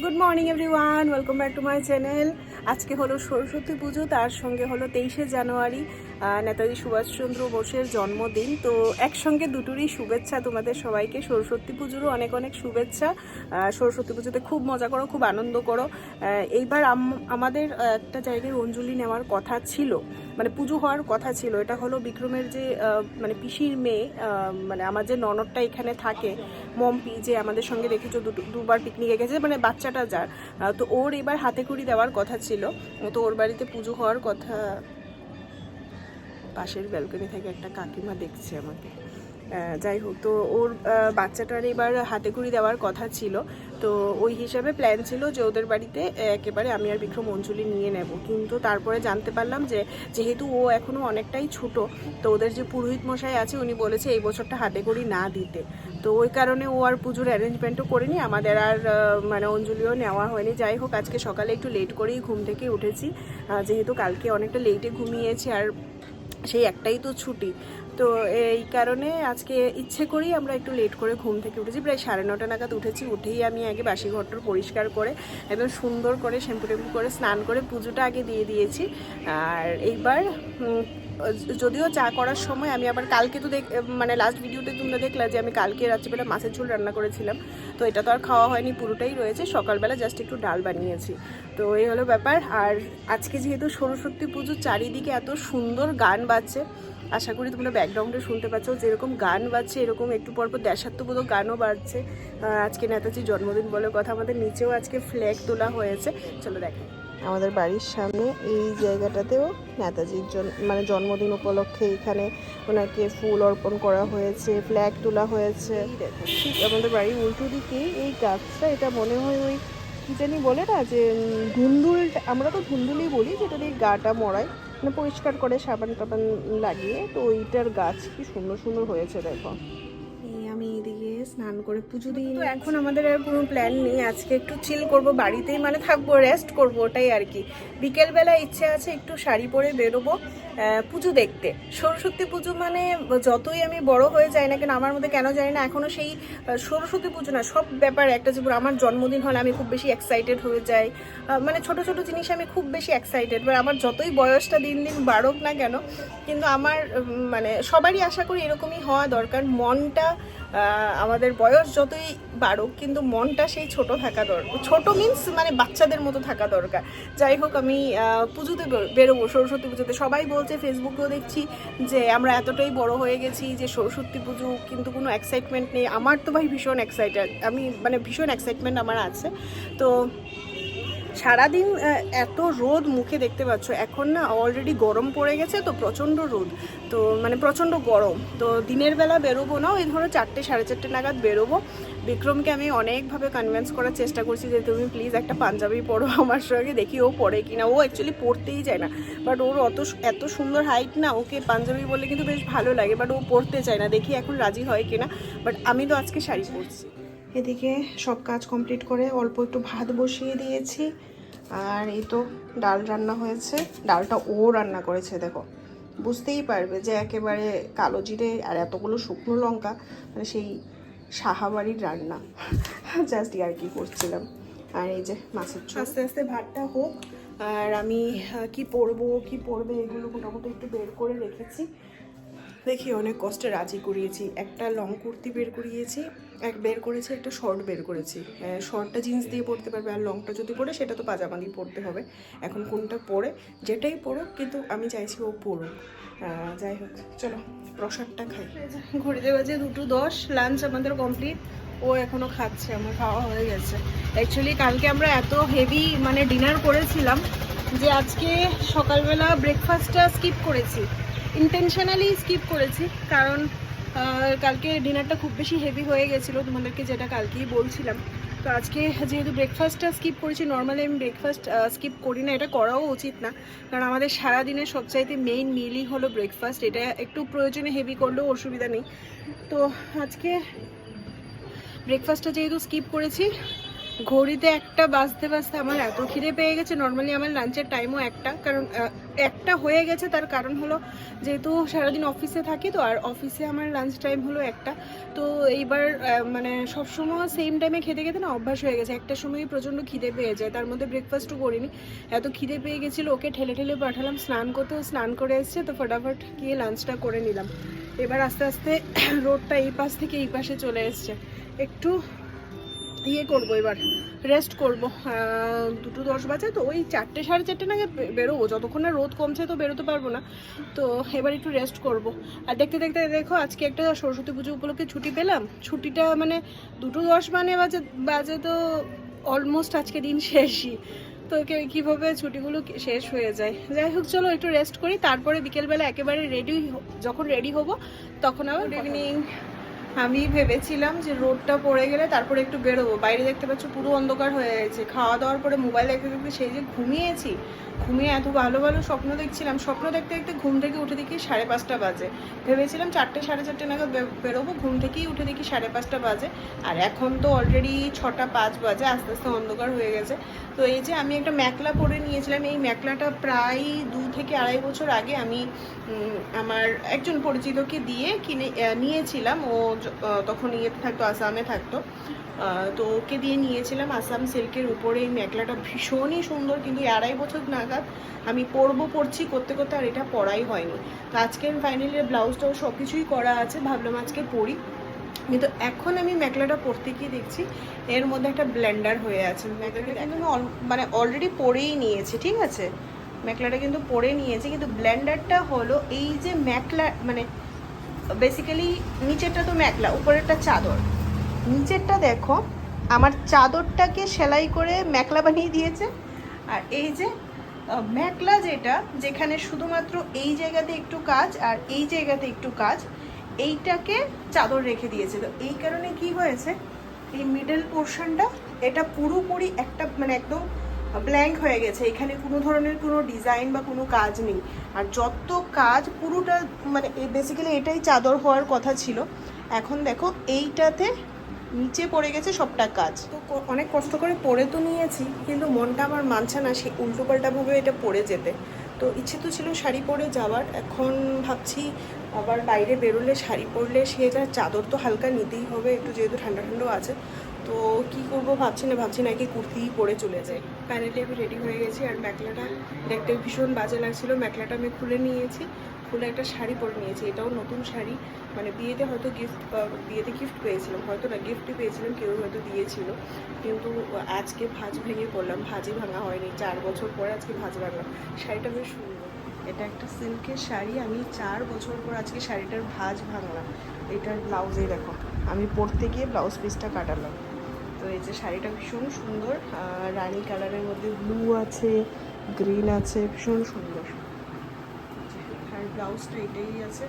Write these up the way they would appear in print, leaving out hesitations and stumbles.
Good morning everyone, welcome back to my channel. আজকে হলো সরস্বতী পুজো, তার সঙ্গে হলো 23শে জানুয়ারি নেতাজি সুভাষচন্দ্র বোসের জন্মদিন। তো একসঙ্গে দুটোরই শুভেচ্ছা তোমাদের সবাইকে। সরস্বতী পুজোরও অনেক অনেক শুভেচ্ছা। সরস্বতী পুজোতে খুব মজা করো, খুব আনন্দ করো। এইবার আমাদের একটা জায়গায় অঞ্জলি নেওয়ার কথা ছিল, মানে পুজো হওয়ার কথা ছিল। এটা হলো বিক্রমের যে মানে পিসির মেয়ে, মানে আমার যে ননদটা এখানে থাকে, মম্পি, যে আমাদের সঙ্গে দেখেছো দুবার পিকনিকে গেছে, মানে বাচ্চাটা যার, তো ওর এবার হাতে খড়ি দেওয়ার কথা ছিল। তো ওর বাড়িতে পুজো হওয়ার কথা। পাশের ব্যালকনি থেকে একটা কাকিমা দেখছে আমাকে। যাই হোক, তো ওর বাচ্চাটার এবার হাতে খড়ি দেওয়ার কথা ছিল। তো ওই হিসাবে প্ল্যান ছিল যে ওদের বাড়িতে একেবারে আমি আর বিক্রম অঞ্জলি নিয়ে নেব। কিন্তু তারপরে জানতে পারলাম যে যেহেতু ও এখনও অনেকটাই ছোট, তো ওদের যে পুরোহিত মশাই আছে উনি বলেছে এই বছরটা হাতে খড়ি না দিতে। তো ওই কারণে ও আর পুজোর অ্যারেঞ্জমেন্টও করেনি, আমাদের আর মানে অঞ্জলিও নেওয়া হয়নি। যাই হোক, আজকে সকালে একটু লেট করেই ঘুম থেকে উঠেছি, যেহেতু কালকে অনেকটা লেটে ঘুমিয়েছি, আর সেই একটাই তো ছুটি। তো এই কারণে আজকে ইচ্ছে করেই আমরা একটু লেট করে ঘুম থেকে উঠেছি, প্রায় 9:30 নাগাদ উঠেছি। উঠেই আমি আগে বাসি ঘরটা পরিষ্কার করে একদম সুন্দর করে শ্যাম্পু ট্যাম্পু করে স্নান করে পুজোটা আগে দিয়ে দিয়েছি। আর এইবার যদিও চা করার সময় আমি আবার কালকে তো মানে লাস্ট ভিডিওতে তোমরা দেখলা যে আমি কালকে রাত্রিবেলা মাছের ঝোল রান্না করেছিলাম, তো এটা তো আর খাওয়া হয়নি, পুরোটাই রয়েছে। সকালবেলা জাস্ট একটু ডাল বানিয়েছি। তো এই হলো ব্যাপার। আর আজকে যেহেতু সরস্বতী পুজো, চারিদিকে এত সুন্দর গান বাজছে, আশা করি তোমরা ব্যাকগ্রাউন্ডে শুনতে পাচ্ছ। যেরকম গান বাজছে এরকম একটু পরপর দেশাত্মবোধক গানও বাজছে। আজকে নেতাজির জন্মদিন বলে কথা, আমাদের নিচেও আজকে ফ্ল্যাগ তোলা হয়েছে। চলো দেখো, আমাদের বাড়ির সামনে এই জায়গাটাতেও নেতাজির মানে জন্মদিন উপলক্ষে এখানে ওনাকে ফুল অর্পণ করা হয়েছে, ফ্ল্যাগ তোলা হয়েছে। দেখো ঠিক আমাদের বাড়ির উল্টো দিকে এই গাছটা, এটা মনে হয় ওই কী জানি বলে না, যে ধুন্দুল, আমরা তো ধুন্দুলই বলি, যেটা দিয়ে গাটা মরায়, মানে পরিষ্কার করে সাবান টাবান লাগিয়ে। তো ওইটার গাছ কি সুন্দর সুন্দর হয়েছে দেখো। আমি এদিকে স্নান করে পুজো দিই। তো এখন আমাদের আর কোনো প্ল্যান নেই, আজকে একটু চিল করব বাড়িতেই, মানে থাকবো, রেস্ট করবো, ওটাই আর কি। বিকেলবেলা ইচ্ছে আছে একটু শাড়ি পরে বেরোবো পুজো দেখতে। সরস্বতী পুজো মানে যতই আমি বড় হয়ে যাই না কেন, আমার মধ্যে কেন জানি না এখনও সেই সরস্বতী পুজো না, সব ব্যাপার একটা জীবন। আমার জন্মদিন হলে আমি খুব বেশি এক্সাইটেড হয়ে যাই, মানে ছোট ছোট জিনিস আমি খুব বেশি এক্সাইটেড। এবার আমার যতই বয়সটা দিন দিন বাড়ুক না কেন, কিন্তু আমার মানে সবারই আশা করি এরকমই হওয়া দরকার। মনটা আমাদের বয়স যতই বাড়ুক, কিন্তু মনটা সেই ছোট থাকা দরকার। ছোট মিন্স মানে বাচ্চাদের মতো থাকা দরকার। যাই হোক, আমি পুজোতে বেরোবো, সরস্বতী পুজোতে। সবাই বলছে, ফেসবুকেও দেখছি যে আমরা এতটাই বড় হয়ে গেছি যে সরস্বতী পুজো কিন্তু কোনো এক্সাইটমেন্ট নেই। আমার তো ভাই ভীষণ এক্সাইটেড, আমি মানে ভীষণ এক্সাইটমেন্ট আমার আছে। তো সারাদিন এত রোদ মুখে দেখতে পাচ্ছ, এখন না অলরেডি গরম পড়ে গেছে, তো প্রচণ্ড রোদ, তো মানে প্রচণ্ড গরম। তো দিনের বেলা বেরোবো না, ওই ধরো 4টে 4:30 নাগাদ বেরোবো। বিক্রমকে আমি অনেকভাবে কনভিন্স করার চেষ্টা করছি যে তুমি প্লিজ একটা পাঞ্জাবি পরো আমার সঙ্গে, দেখি ও পরে কিনা। ও অ্যাকচুয়ালি পরতেই চায় না, বাট ওর এত সুন্দর হাইট না, ওকে পাঞ্জাবি বললে কিন্তু বেশ ভালো লাগে, বাট ও পরতে চায় না। দেখি এখন রাজি হয় কিনা, বাট আমি তো আজকে শাড়ি পরছি। এদিকে সব কাজ কমপ্লিট করে অল্প একটু ভাত বসিয়ে দিয়েছি, আর এই তো ডাল রান্না হয়েছে। ডালটা ও রান্না করেছে, দেখো বুঝতেই পারবে যে একেবারে কালো জিরে আর এতগুলো শুকনো লঙ্কা, মানে সেই সাহাবাড়ির রান্না। জাস্ট আর কি করছিলাম। আর এই যে মাছের ঝোল। আস্তে আস্তে ভাতটা হোক, আর আমি কি পরবে এগুলো মোটামুটি একটু বের করে রেখেছি। দেখি অনেক কষ্টে রাজি করিয়েছি। একটা লং কুর্তি বের করেছি, একটা শর্ট বের করেছি। শর্টটা জিন্স দিয়ে পরতে পারবে, আর লংটা যদি পরে সেটা তো পাজামা দিয়ে পরতে হবে। এখন কোনটা পরে, যেটাই পরুক, কিন্তু আমি চাইছি ও পরুক। যাই হোক, চলো প্রসাদটা খাই। ঘড়িতে বাজে 2:10, লাঞ্চ আমাদের কমপ্লিট। ও এখনও খাচ্ছে, আমার খাওয়া হয়ে গেছে। অ্যাকচুয়ালি কালকে আমরা এত হেভি মানে ডিনার করেছিলাম যে আজকে সকালবেলা ব্রেকফাস্টটা স্কিপ করেছি, ইন্টেনশনালি স্কিপ করেছি, কারণ কালকে ডিনারটা খুব বেশি হেভি হয়ে গেছিলো, তোমাদেরকে যেটা কালকেই বলছিলাম। তো আজকে যেহেতু ব্রেকফাস্টটা স্কিপ করেছি, নর্মালি আমি ব্রেকফাস্ট স্কিপ করি না, এটা করাও উচিত না, কারণ আমাদের সারাদিনের সবচাইতে মেইন মিলই হলো ব্রেকফাস্ট। এটা একটু প্রয়োজনে হেভি করলেও অসুবিধা নেই। তো আজকে ব্রেকফাস্টটা যেহেতু স্কিপ করেছি, ঘড়িতে একটা বাজতে বাজতে আমার এত খিদে পেয়ে গেছে। নর্মালি আমার লাঞ্চের টাইমও একটা, কারণ একটা হয়ে গেছে। তার কারণ হলো যেহেতু সারাদিন অফিসে থাকি, তো আর অফিসে আমার লাঞ্চ টাইম হলো একটা। তো এইবার মানে সবসময় সেম টাইমে খেতে খেতে না অভ্যাস হয়ে গেছে। একটা সময়ই প্রচণ্ড খিদে পেয়ে যায়, তার মধ্যে ব্রেকফাস্টও করিনি, এত খিদে পেয়ে গেছিলো। ওকে ঠেলে ঠেলে পাঠালাম স্নান করতে, স্নান করে এসছে, তো ফটাফট গিয়ে লাঞ্চটা করে নিলাম। এবার আস্তে আস্তে রোডটা এই পাশ থেকে এই পাশে চলে এসছে, একটু ইয়ে করবো, এবার রেস্ট করবো। 2:10 বাজে, তো ওই 4টে 4:30 নাগাদ বেরোবো। যতক্ষণ না রোদ কমছে তো বেরোতে পারবো না, তো এবার একটু রেস্ট করবো। আর দেখতে দেখতে দেখো আজকে একটা সরস্বতী পুজো উপলক্ষে ছুটি পেলাম। ছুটিটা মানে 2:10 মানে বাজে তো অলমোস্ট আজকে দিন শেষই। তো কীভাবে ছুটিগুলো শেষ হয়ে যায়। যাই হোক, চলো একটু রেস্ট করি, তারপরে বিকেলবেলা একেবারে যখন রেডি হব তখন আবার গুড ইভিনিং। আমি ভেবেছিলাম যে রোদটা পড়ে গেলে তারপরে একটু বেরোবো। বাইরে দেখতে পাচ্ছ পুরো অন্ধকার হয়ে গেছে। খাওয়া দাওয়ার পরে মোবাইল দেখতে দেখতে সেই যে ঘুমিয়েছি, ঘুমিয়ে এত ভালো ভালো স্বপ্ন দেখছিলাম। স্বপ্ন দেখতে দেখতে ঘুম থেকে উঠে দেখি 5:30 বাজে। ভেবেছিলাম 4টে 4:30 নাগাদ বেরোবো, ঘুম থেকেই উঠে দেখি 5:30 বাজে। আর এখন তো অলরেডি 6:05 বাজে, আস্তে আস্তে অন্ধকার হয়ে গেছে। তো এই যে আমি একটা মেখলা পরে নিয়েছিলাম, এই মেখলাটা প্রায় 2 থেকে 2.5 বছর আগে আমি আমার একজন পরিচিতকে দিয়ে নিয়েছিলাম। ও তখন ইয়েতে থাকতো, আসামে থাকতো, তো ওকে দিয়ে নিয়েছিলাম। আসাম সিল্কের উপরে এই মেখলাটা ভীষণই সুন্দর, কিন্তু 2.5 বছর নাগাদ আমি পরছি করতে করতে আর এটা পরাই হয়নি। তো আজকে ফাইনালি ব্লাউজটাও সব কিছুই করা আছে, ভাবলাম আজকে পরি। কিন্তু এখন আমি মেখলাটা পরতে গিয়ে দেখছি এর মধ্যে একটা ব্লেন্ডার হয়ে আছে। মেখলাটা কিন্তু আমি মানে অলরেডি পরেই নিয়েছি, ঠিক আছে, মেখলাটা কিন্তু পরে নিয়েছি, কিন্তু ব্লেন্ডারটা হলো এই যে মেখলা, মানে বেসিক্যালি নিচেরটা তো মেখলা, উপরেরটা চাদর। নিচেরটা দেখো আমার চাদরটাকে সেলাই করে মেখলা বানিয়ে দিয়েছে। আর এই যে মেখলা, যেখানে শুধুমাত্র এই জায়গাতে একটু কাজ আর এই জায়গাতে একটু কাজ, এইটাকে চাদর রেখে দিয়েছে। তো এই কারণে কি হয়েছে, এই মিডল পোর্শনটা এটা পুরোপুরি একটা মানে একদম ব্ল্যাঙ্ক হয়ে গেছে। এখানে কোনো ধরনের কোনো ডিজাইন বা কোনো কাজ নেই। আর যত কাজ পুরোটা মানে বেসিক্যালি এটাই চাদর হওয়ার কথা ছিল। এখন দেখো এইটাতে নিচে পড়ে গেছে সবটা কাজ। তো অনেক কষ্ট করে পরে তো নিয়েছি, কিন্তু মনটা আমার মানছে না সে উল্টোপাল্টাভাবে এটা পরে যেতে। তো ইচ্ছে তো ছিল শাড়ি পরে যাওয়ার, এখন ভাবছি আবার বাইরে বেরোলে শাড়ি পরলে সেটা চাদর তো হালকা নিতেই হবে একটু, যেহেতু ঠান্ডা ঠান্ডাও আছে। তো কি করব ভাবছি নাকি কুর্তিই পরে চলে যাই। ফাইনালি আমি রেডি হয়ে গেছি। আর মেখলাটা দেখতে ভীষণ বাজে লাগছিল, মেখলাটা আমি খুলে নিয়েছি, খুলে একটা শাড়ি পরে নিয়েছি। এটাও নতুন শাড়ি, মানে বিয়েতে হয়তো বিয়েতে গিফট পেয়েছিলাম, হয়তো না গিফটই পেয়েছিলাম, কেউ হয়তো দিয়েছিল। কিন্তু আজকে ভাঁজ ভেঙে পড়লাম, ভাঁজই ভাঙা হয়নি। 4 বছর পরে আজকে ভাঁজ ভাঙলাম। শাড়িটা বেশ সুন্দর, এটা একটা সিল্কের শাড়ি। আমি 4 বছর পর আজকে শাড়িটার ভাঁজ ভাঙলাম। এটার ব্লাউজেই দেখো আমি পরতে গিয়ে ব্লাউজ পিসটা কাটালাম। তো এই যে শাড়িটা ভীষণ সুন্দর, রানী কালারের মধ্যে ব্লু আছে, গ্রিন আছে, ভীষণ সুন্দর। আর ব্লাউজটা এটাই আছে।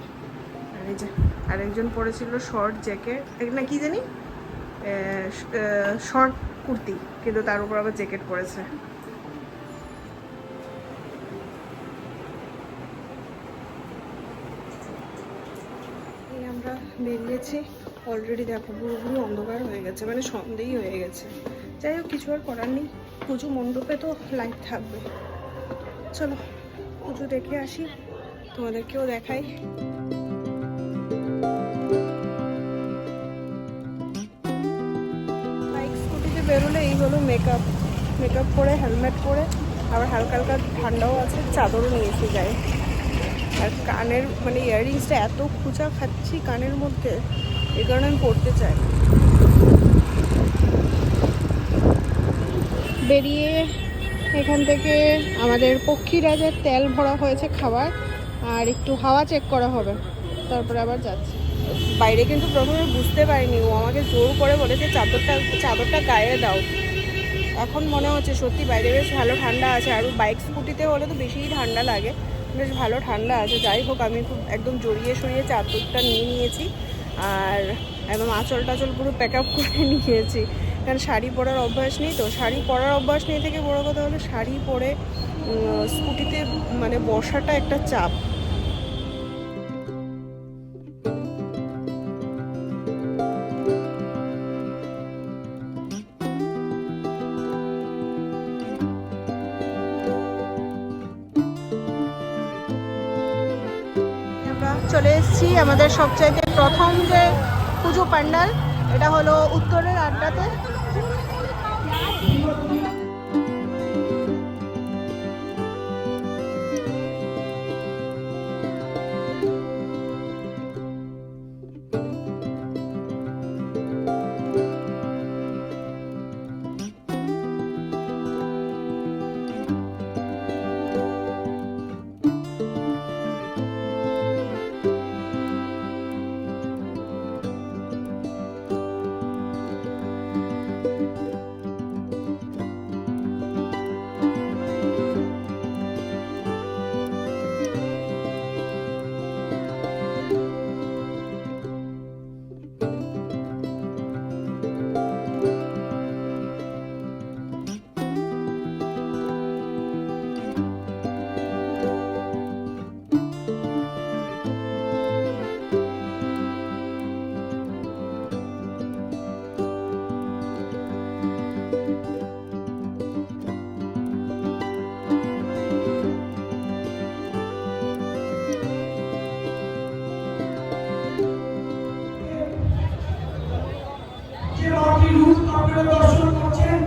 আর এই যে আরেকজন পরেছিল শর্ট জ্যাকেট না কি জানি, শর্ট কুর্তি, কিন্তু তার উপর আবার জ্যাকেট পরেছে। এই আমরা বেরিয়েছি, অলরেডি দেখো পুরোপুরি অন্ধকার হয়ে গেছে, মানে সন্ধ্যেই হয়ে গেছে। যাই হোক, কিছু আর করার নেই, পুজো মণ্ডপে তো লাইট থাকবে। চলো পুজো দেখে আসি, তোমাদেরকেও দেখাই। বাইক স্কুটিতে বেরোলে এই হলো মেকআপ করে, হেলমেট পরে, আবার হালকা হালকা ঠান্ডাও আছে, চাদরও নিয়েছি গায়ে। আর কানের মানে ইয়াররিংসটা এত খুঁচা খাচ্ছি কানের মধ্যে, এই কারণে আমি পরতে চাই। বেরিয়ে এখান থেকে আমাদের পক্ষীরাজের তেল ভরা হয়েছে খাবার, আর একটু হাওয়া চেক করা হবে, তারপরে আবার যাচ্ছি। বাইরে কিন্তু প্রথমে বুঝতে পারিনি, ও আমাকে জোর করে বলেছে চাদরটা গায়ে দাও। এখন মনে হচ্ছে সত্যি বাইরে বেশ ভালো ঠান্ডা আছে। আর বাইক স্কুটিতে হলে তো বেশিই ঠান্ডা লাগে, বেশ ভালো ঠান্ডা আছে। যাই হোক, আমি খুব একদম জড়িয়ে সরিয়ে চাদরটা নিয়েছি, আর একদম আঁচল টাচল পুরো প্যাক আপ করে নিয়েছি। কারণ শাড়ি পরার অভ্যাস নেই, তো শাড়ি পরার অভ্যাস নেই থেকে বড়ো কথা হলো শাড়ি পরে স্কুটিতে মানে বসাটা একটা চাপ। চলে এসেছি আমাদের সবচাইতে প্রথম যে পুজো প্যান্ডাল, এটা হলো উত্তরের আড্ডাতে। দর্শন করছেন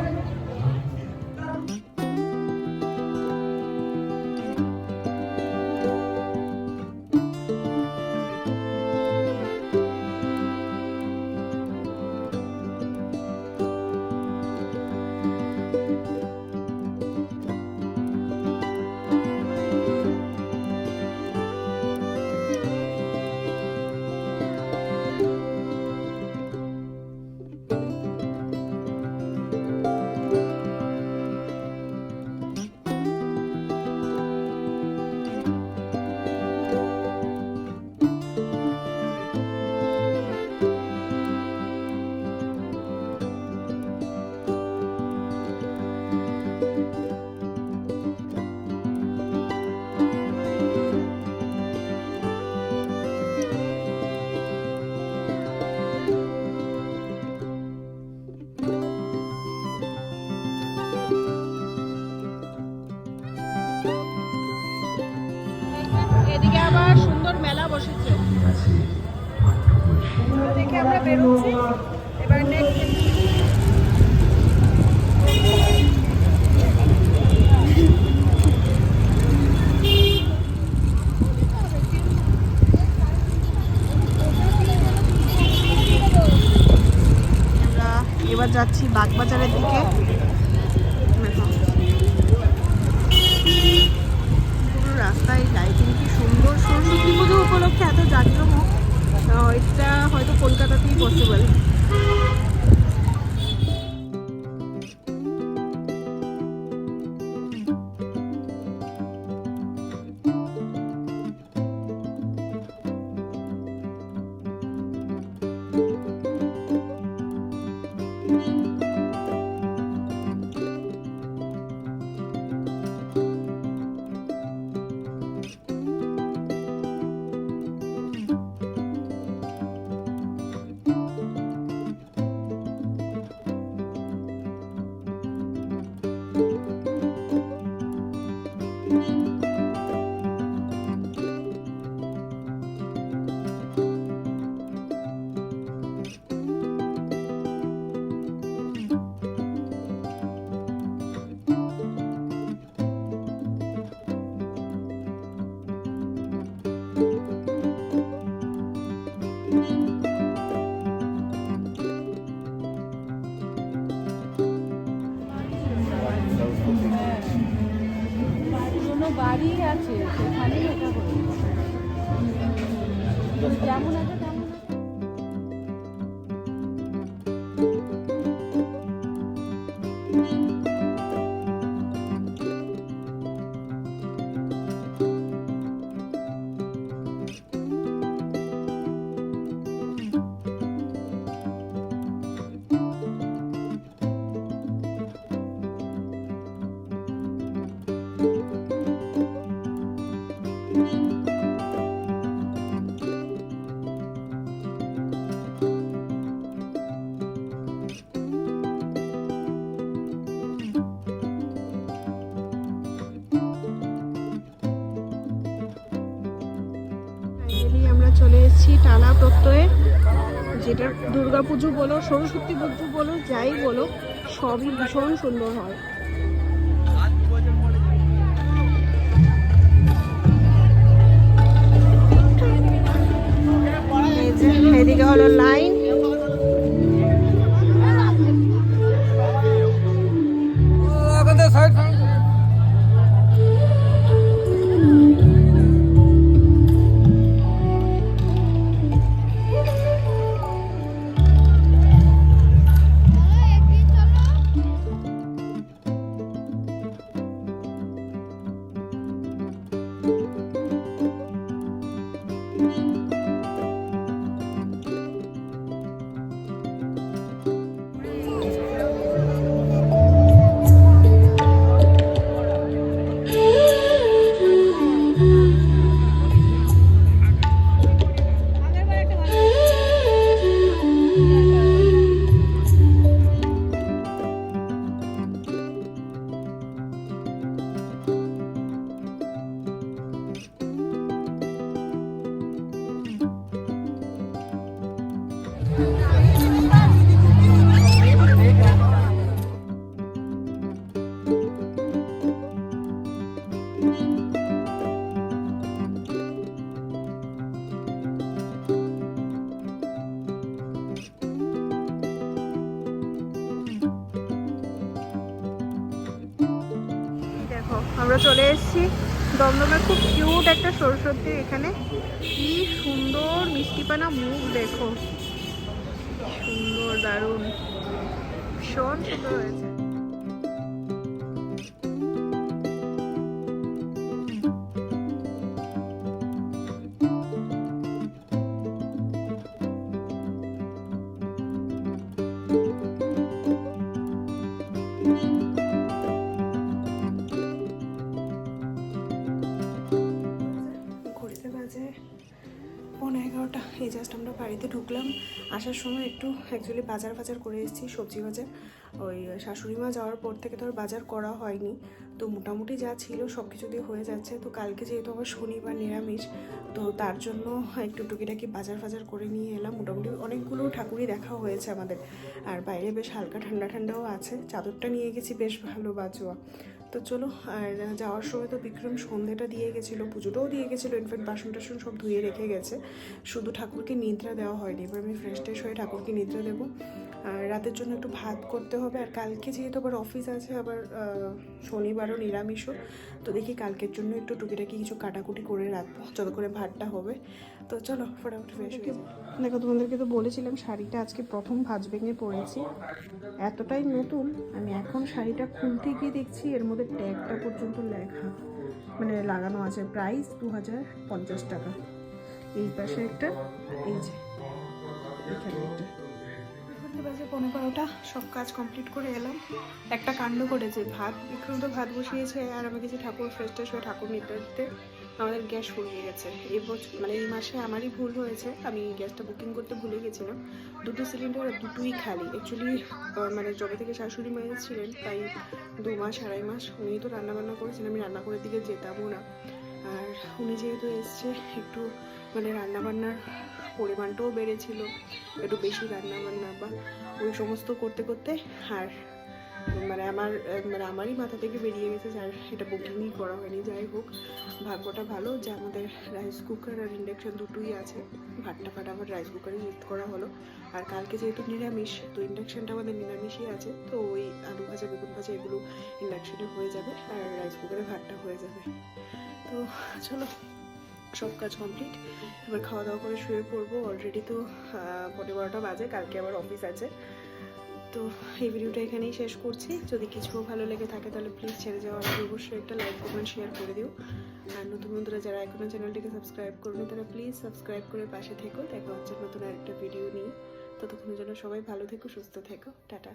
এদিকে আবার সুন্দর মেলা বসেছে, দেখে আমরা বেরোচ্ছি এবার নেক্সট। আমরা এবার যাচ্ছি বাগবাজারের দিকে। পুরো রাস্তায় লাইটিং কি সুন্দর, সরস্বতী পুজো উপলক্ষে এত জাঁকজমক, এটা হয়তো কলকাতাতেই পসিবল। বাড়ি আছে সেখানেই এটা করি যেমন আছে তেমন। এসেছি টানা প্রত্যয়ে, যেটা দুর্গাপুজো বলো সরস্বতী পুজো বলো যাই বলো সবই ভীষণ সুন্দর হয়। এই যে এদিকে হলো লাইন, আমরা চলে এসেছি দমদমে। খুব কিউট একটা সরস্বতী, এখানে কি সুন্দর মিষ্টিপানা মুখ দেখো, সুন্দর দারুণ ভীষণ সুন্দর হয়েছে। পৌনে 11টা, এই জাস্ট আমরা বাড়িতে ঢুকলাম। আসার সময় একটু অ্যাকচুয়ালি বাজার করে এসেছি, সবজি বাজার। ওই শাশুড়ি মা যাওয়ার পর থেকে তো আর বাজার করা হয়নি, তো মোটামুটি যা ছিল সব কিছু দিয়ে হয়ে যাচ্ছে। তো কালকে যেহেতু আবার শনিবার নিরামিষ, তো তার জন্য একটু টুকিটাকি বাজার করে নিয়ে এলাম। মোটামুটি অনেকগুলো ঠাকুরই দেখা হয়েছে আমাদের, আর বাইরে বেশ হালকা ঠান্ডাও আছে। চাদরটা নিয়ে গেছি, বেশ ভালো বাজোয়া। তো চলো, আর যাওয়ার সময় তো বিক্রম সন্ধ্যেটা দিয়ে গেছিলো, পুজোটাও দিয়ে গেছিলো, ইনফ্যাক্ট বাসন টাসন সব ধুয়ে রেখে গেছে, শুধু ঠাকুরকে নিদ্রা দেওয়া হয়নি। এবার আমি ফ্রেশ ট্রেশ হয়ে ঠাকুরকে নিদ্রা দেবো, আর রাতের জন্য একটু ভাত করতে হবে। আর কালকে যেহেতু আবার অফিস আছে, আবার শনিবারও নিরামিষও, তো দেখি কালকের জন্য একটু টুকিটাকি কিছু কাটাকুটি করে রাখবো যত করে ভাতটা হবে। তো চলো ফটাফট ফ্রেশ হয়ে যাবো। দেখো, তোমাদেরকে তো বলেছিলাম শাড়িটা আজকে প্রথম ভাঁজ ভেঙে পরেছি, এতটাই নতুন। আমি এখন শাড়িটা খুলতে গিয়ে দেখছি এর মধ্যে ট্যাগটা পর্যন্ত লেখা, মানে লাগানো আছে, প্রাইস 2050 টাকা। এই পাশে একটা, এই যে এখানে একটা। বাজে 11:15, সব কাজ কমপ্লিট করে এলাম। একটা কাণ্ড করেছে, বিক্রম তো ভাত বসিয়েছে, আর আমি কিছু ঠাকুর ফ্রেশ ট্রেশ হয়ে ঠাকুর নিতে দিতে আমাদের গ্যাস ফুরিয়ে গেছে। এই বছর মানে এই মাসে আমারই ভুল হয়েছে, আমি গ্যাসটা বুকিং করতে ভুলে গেছিলাম। দুটো সিলিন্ডার, দুটোই খালি। অ্যাকচুয়ালি মানে যবে থেকে শাশুড়ি মা ছিলেন, প্রায় 2 মাস 2.5 মাস উনি তো রান্নাবান্না করেছেন, আমি রান্না করে দিকে যেতামও না। আর উনি যেহেতু এসছে, একটু মানে রান্নাবান্নার পরিমাণটাও বেড়েছিল, একটু বেশি রান্নাবান্না বা ওই সমস্ত করতে আর মানে আমারই মাথা থেকে বেরিয়ে গেছে, যার এটা বুকিংই করা হয়নি। যাই হোক, ভাগ্যটা ভালো যে আমাদের রাইস কুকার আর ইন্ডাকশান দুটোই আছে। ভাতটা আমার রাইস কুকারে শিফট করা হলো। আর কালকে যেহেতু নিরামিষ, তো ইন্ডাকশানটা আমাদের নিরামিষই আছে, তো ওই আলু ভাজা বেগুন ভাজা এগুলো ইন্ডাকশানে হয়ে যাবে, আর রাইস কুকারে ভাতটা হয়ে যাবে। তো চলো, সব কাজ কমপ্লিট, এবার খাওয়া দাওয়া করে শুয়ে পড়বো। অলরেডি তো 12:15 বাজে, কালকে আবার অফিস আছে। তো এই ভিডিওটা এখানেই শেষ করছি। যদি কিছু ভালো লেগে থাকে তাহলে প্লিজ ছেড়ে যাওয়ার আগে অবশ্যই একটা লাইক কমেন্ট শেয়ার করে দিও। আর নতুন বন্ধুরা যারা এখনো চ্যানেলটিকে সাবস্ক্রাইব করবে, তারা প্লিজ সাবস্ক্রাইব করে পাশে থেকো। দেখা হচ্ছে নতুন আরেকটা ভিডিও নিয়ে। ততক্ষণের জন্য সবাই ভালো থেকো, সুস্থ থেকো, টাটা।